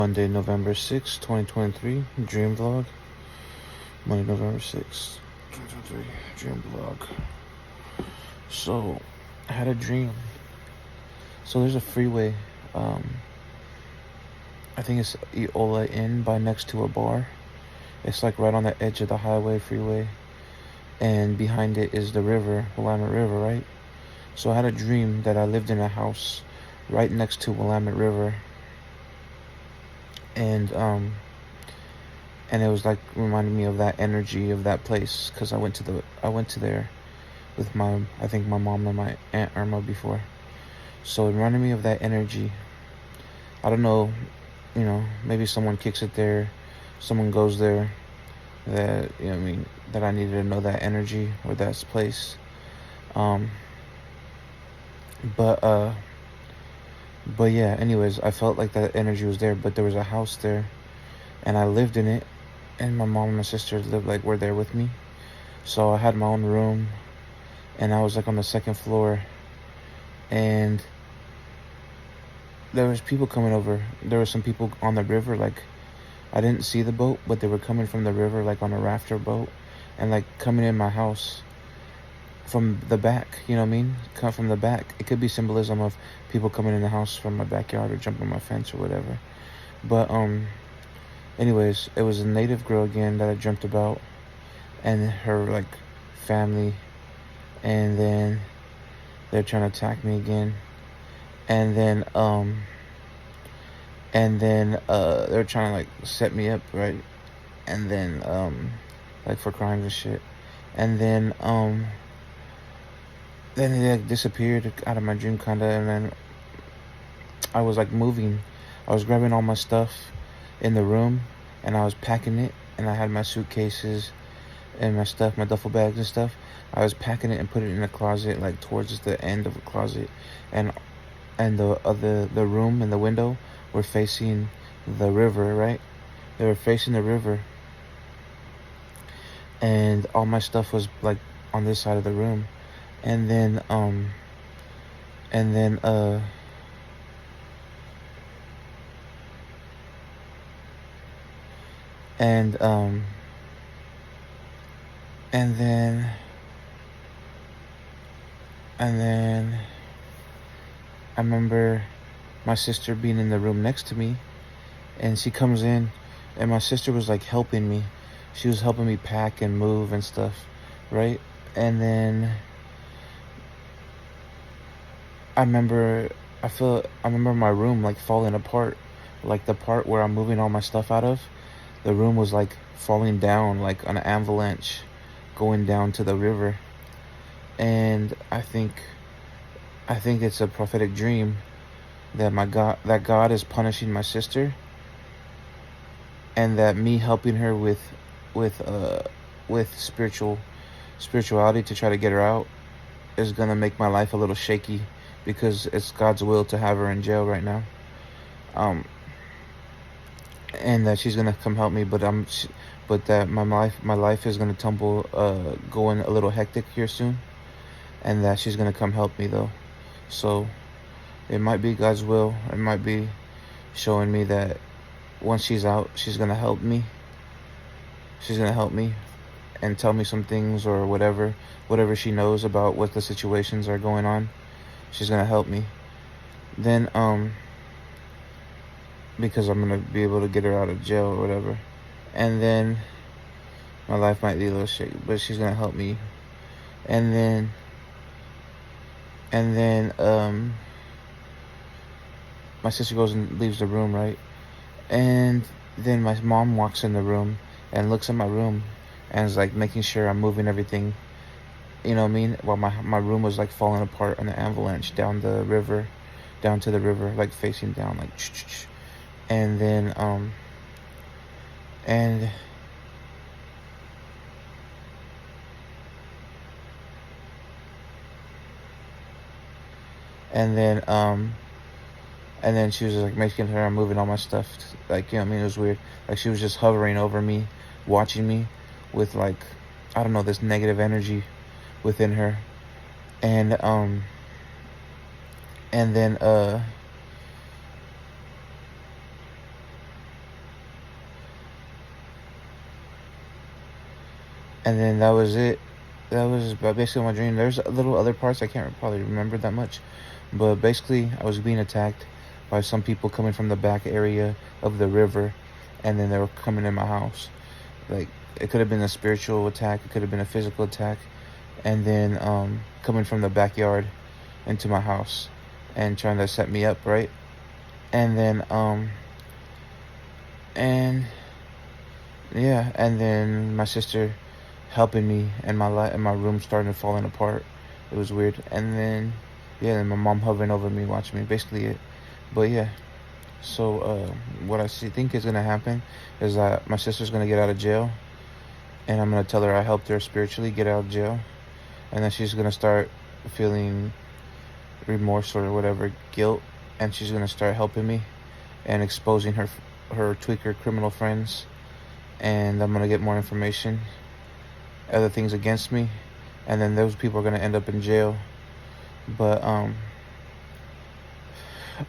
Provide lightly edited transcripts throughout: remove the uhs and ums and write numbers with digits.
Monday, November 6th, 2023, Dream Vlog. Monday, November 6th, 2023, Dream Vlog. So, I had a dream. So, there's a freeway. I think it's Eola Inn by next to a bar. It's like right on the edge of the highway freeway. And behind it is the river, Willamette River, right? So, I had a dream that I lived in a house right next to Willamette River. And it was like reminding me of that energy of that place, because I went to there with I think my mom and my Aunt Irma before. So it reminded me of that energy. I don't know, maybe someone kicks it there, someone goes there, that that I needed to know that energy or that place. But yeah, anyways, I felt like that energy was there, but there was a house there, and I lived in it, and my mom and my sister were there with me. So I had my own room, and I was like on the second floor, and there was people coming over. There were some people on the river, like, I didn't see the boat, but they were coming from the river, like on a rafter boat, and like coming in my house from the back, come from the back. It could be symbolism of people coming in the house from my backyard or jumping my fence or whatever. But anyways, it was a native girl again that I dreamt about, and her like family, and then they're trying to attack me again, and then they're trying to like set me up, right? And then like for crimes and shit, and then they like disappeared out of my dream kinda, and then I was like moving. I was grabbing all my stuff in the room, and I was packing it, and I had my suitcases and my stuff, my duffel bags and stuff. I was packing it and put it in a closet, like towards the end of the closet, and the room and the window were facing the river, right? They were facing the river, and all my stuff was like on this side of the room. And then and then I remember my sister being in the room next to me, and she comes in, and my sister was like helping me. She was helping me pack and move and stuff, right? And then I remember my room like falling apart, like the part where I'm moving all my stuff out of. The room was like falling down, like an avalanche going down to the river. And I think it's a prophetic dream that God is punishing my sister, and that me helping her with spirituality to try to get her out is gonna make my life a little shaky, because it's God's will to have her in jail right now. And that she's gonna come help me, but that my life is gonna going a little hectic here soon, and that she's gonna come help me though. So it might be God's will. It might be showing me that once she's out, she's gonna help me. She's gonna help me and tell me some things, or whatever she knows about what the situations are going on. She's gonna help me. Then because I'm gonna be able to get her out of jail or whatever. And then my life might be a little shaky, but she's gonna help me. And then my sister goes and leaves the room, right? And then my mom walks in the room and looks at my room and is like making sure I'm moving everything, while my room was like falling apart on the avalanche down to the river, like facing down, like and then and then she was like making sure I'm moving all my stuff, like, it was weird. Like, she was just hovering over me, watching me with like, I don't know, this negative energy within her. And then And then that was it. That was basically my dream. There's little other parts I can't probably remember that much, but basically I was being attacked by some people coming from the back area of the river, and then they were coming in my house. Like, it could have been a spiritual attack, it could have been a physical attack, and then coming from the backyard into my house and trying to set me up, right? And then and yeah, and then my sister helping me, and my room starting to falling apart. It was weird. And then yeah, and my mom hovering over me, watching me. Basically it. But yeah. So what think is gonna happen is that my sister's gonna get out of jail, and I'm gonna tell her I helped her spiritually get out of jail, and then she's gonna start feeling remorse or whatever, guilt, and she's gonna start helping me and exposing her tweaker criminal friends, and I'm gonna get more information, other things against me, and then those people are gonna end up in jail. But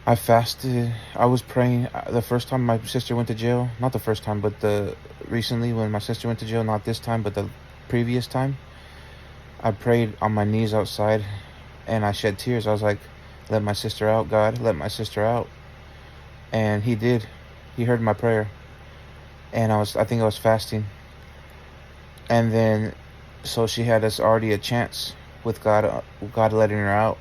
I fasted. I was praying the first time my sister went to jail. Not the first time, but recently when my sister went to jail. Not this time, but the previous time. I prayed on my knees outside, and I shed tears. I was like, "Let my sister out, God. Let my sister out." And He did. He heard my prayer, and I think I was fasting. And then, so she had us already a chance with God letting her out.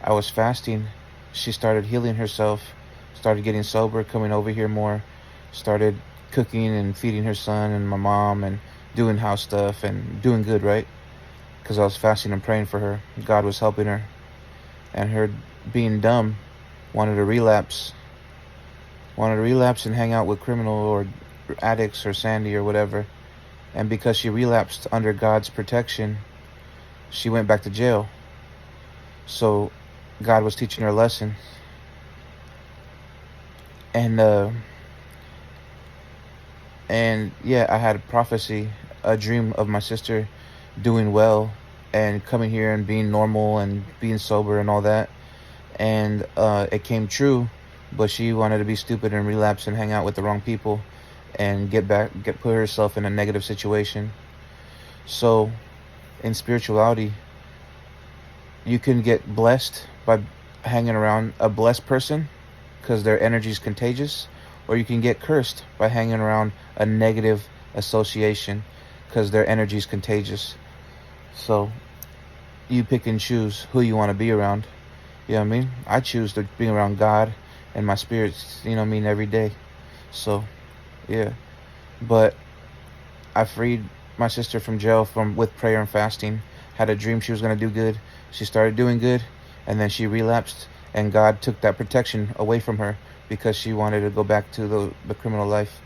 I was fasting. She started healing herself, started getting sober, coming over here more, started cooking and feeding her son and my mom, and doing house stuff and doing good, right? Because I was fasting and praying for her. God was helping her. And her being dumb, wanted to relapse and hang out with criminal or addicts or Sandy or whatever. And because she relapsed under God's protection, she went back to jail. So God was teaching her a lesson. And yeah, I had a prophecy, a dream of my sister doing well and coming here and being normal and being sober and all that. And it came true, but she wanted to be stupid and relapse and hang out with the wrong people and put herself in a negative situation. So in spirituality, you can get blessed by hanging around a blessed person because their energy is contagious, or you can get cursed by hanging around a negative association because their energy is contagious. So you pick and choose who you want to be around. You know what I mean? I choose to be around God and my spirits, you know what I mean, every day. So yeah. But I freed my sister from jail with prayer and fasting. Had a dream she was going to do good. She started doing good, and then she relapsed, and God took that protection away from her because she wanted to go back to the criminal life.